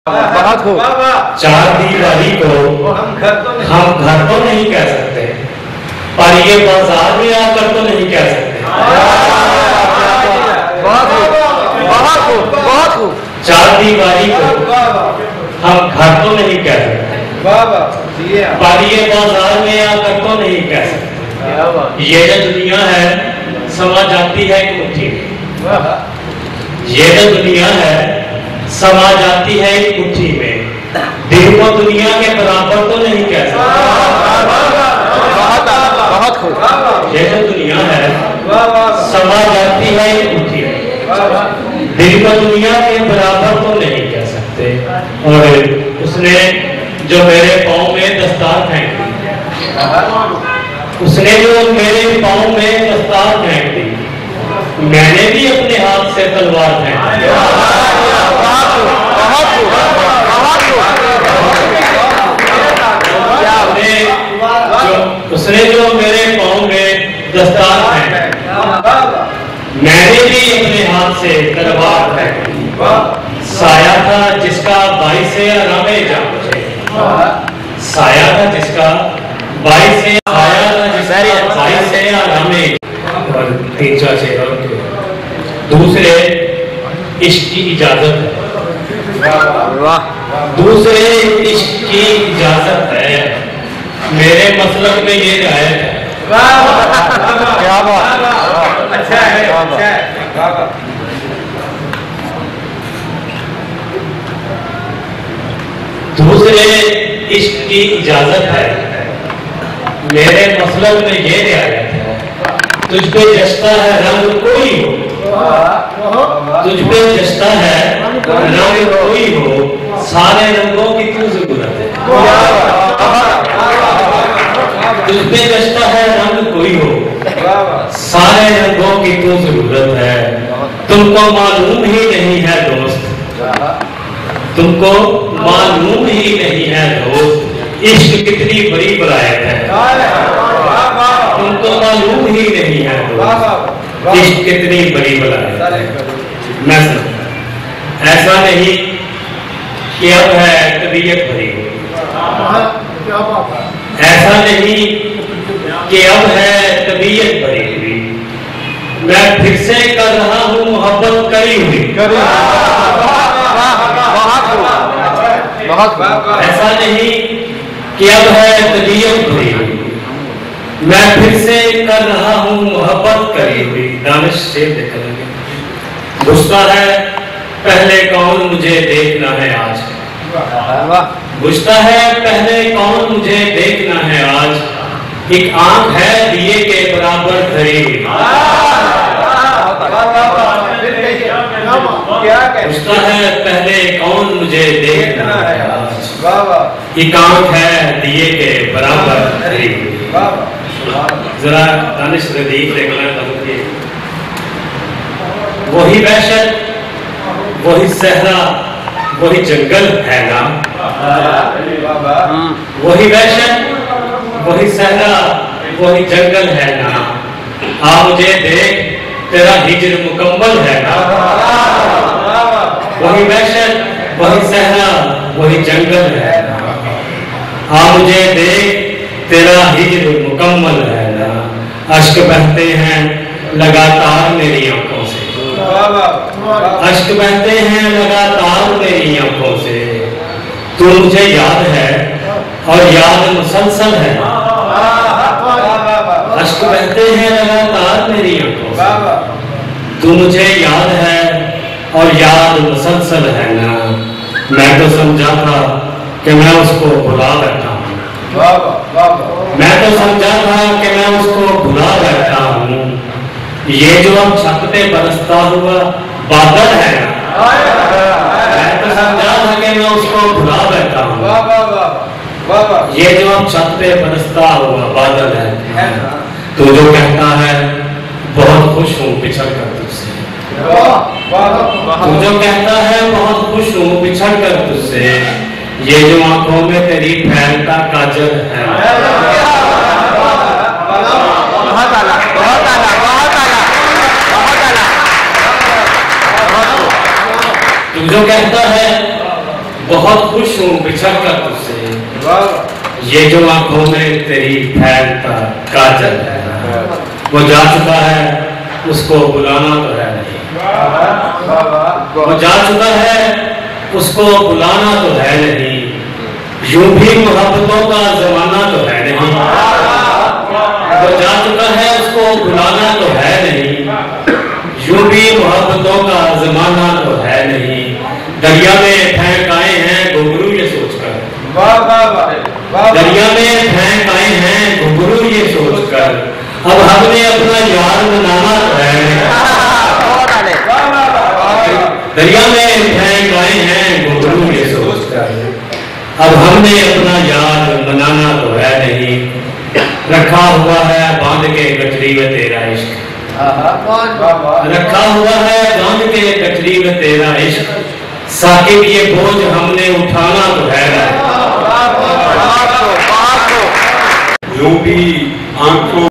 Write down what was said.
बहुत खूब। चार दीवारी को हम घर तो नहीं कह सकते, पर ये बाजार में आकर तो नहीं कह सकते। बहुत खूब, बहुत खूब, बहुत खूब। चार दीवारी को हम घर तो नहीं कह सकते, पर ये बाजार में आकर तो नहीं कह सकते। ये जो दुनिया है समा जाती है एक मुट्ठी में, ये जो दुनिया है समा जाती है एक मुट्ठी में, दिल को दुनिया के बराबर तो नहीं कह सकते। बहुत खूब। ये जो दुनिया है समा जाती है एक मुट्ठी में, दिल को दुनिया के बराबर तो नहीं कह सकते। और उसने जो मेरे पाँव में दस्तार फेंक दी, उसने जो मेरे पाँव में दस्तार फेंक दी, मैंने भी अपने हाथ से तलवार फेंक दी। उसने जो मेरे पाँव में दस्तार फेंक दी, मैंने भी अपने हाथ से तलवार फेंक दी। साया था जिसका बाई से आरामे जा मुझे, साया था जिसका बाई से आरामे। और तीन चार शेर और दूसरे इश्क की इजाजत है, दूसरे इश्क की इजाजत है, मेरे मसलक में ये रायत है। क्या बात, अच्छा है। दूसरे इश्क की इजाजत है, मेरे मसलक में ये रियायत है। तुझ पे जचता है रंग कोई हो, तुझ पे जचता है रंग कोई हो, सारे रंगों की तू जरूरत है। तुझ पे जचता है रंग कोई हो, सारे रंगों की तू जरूरत है। तुमको मालूम ही नहीं है दोस्त, तुमको मालूम ही नहीं है दोस्त, इश्क कितनी बड़ी बलायत है। तुमको मालूम ही नहीं है दोस्त, इश्क कितनी बड़ी बलायत है। मैं ऐसा नहीं कि अब है तबीयत भरी हुई, ऐसा नहीं कि अब है तबीयत भरी हुई, मैं फिर से कर रहा हूँ मोहब्बत करी हुई। ऐसा नहीं कि अब है तबीयत भरी हुई, मैं फिर से कर रहा हूँ मोहब्बत करी हुई। दानिश शेर देखेंगे। बुझता है पहले कौन मुझे देखना है आज, बुझता है पहले कौन मुझे देखना है आज, एक आंख है दिए के बराबर धरी हुई। बुझता है पहले कौन मुझे देखना है आज, एक आंख है दिए के बराबर धरी हुई। जरा दानिश रदीफ देखना करूँगी। वही वहशत वही सहरा वही जंगल है ना, वही वहशत वही सहरा वही जंगल है ना, आ मुझे देख तेरा हिज्र मुकम्मल है ना। वही वहशत वही सहरा वही जंगल है ना, आ मुझे देख तेरा हिज्र मुकम्मल है ना। अश्क बहते हैं लगातार मेरी आंखों से, अश्क बहते हैं लगातार मेरी आंखों से, तू मुझे याद है और याद मुसलसल है। अश्क बहते हैं लगातार मेरी आंखों से, तू मुझे याद है और याद मुसलसल है ना। मैं तो समझा था कि मैं उसको भुला बैठा हूँ, मैं तो समझा था कि मैं उसको भुला बैठा हूँ। ये जो अब छत पे बरसता हुआ बादल है ना, मैं तो समझा था कि मैं उसको भुला बैठा हूँ। ये जो अब छत पे बरसता हुआ बादल है, तो जो कहता है बहुत खुश हूँ बिछड़ कर तुझसे, तू जो कहता है बहुत खुश हूँ बिछड़ कर तुझसे, ये जो आंखों में तेरी फैलता काजल है। बहुत आला, बहुत आला, बहुत आला, बहुत आला। तू जो कहता है बहुत खुश हूँ बिछड़ कर तुझसे। ये जो आंखों में तेरी फैलता काजल है, वो जा चुका है, उसको बुलाना तो है नहीं। वो जा चुका है, उसको बुलाना तो है नहीं। यूं भी मोहब्बतों का जमाना तो है नहीं। वो जा चुका है, उसको बुलाना तो है नहीं। यूं भी मोहब्बतों का जमाना तो है नहीं। दरिया में फेंक आए हैं घुंघरू ये सोचकर, दरिया में फेंक आए हैं घुंघरू ये सोचकर, अब हमने अपना यार मनाना तो है नहीं। दरिया में फेंक आए हैं घुंघरू ये सोचकर, अब हमने अपना यार मनाना तो है नहीं। रखा हुआ है बांध के गठरी में तेरा इश्क, रखा हुआ है बांध के गठरी में तेरा इश्क, साकिब ये बोझ हमने उठाना तो है नहीं। यूं भी आंखों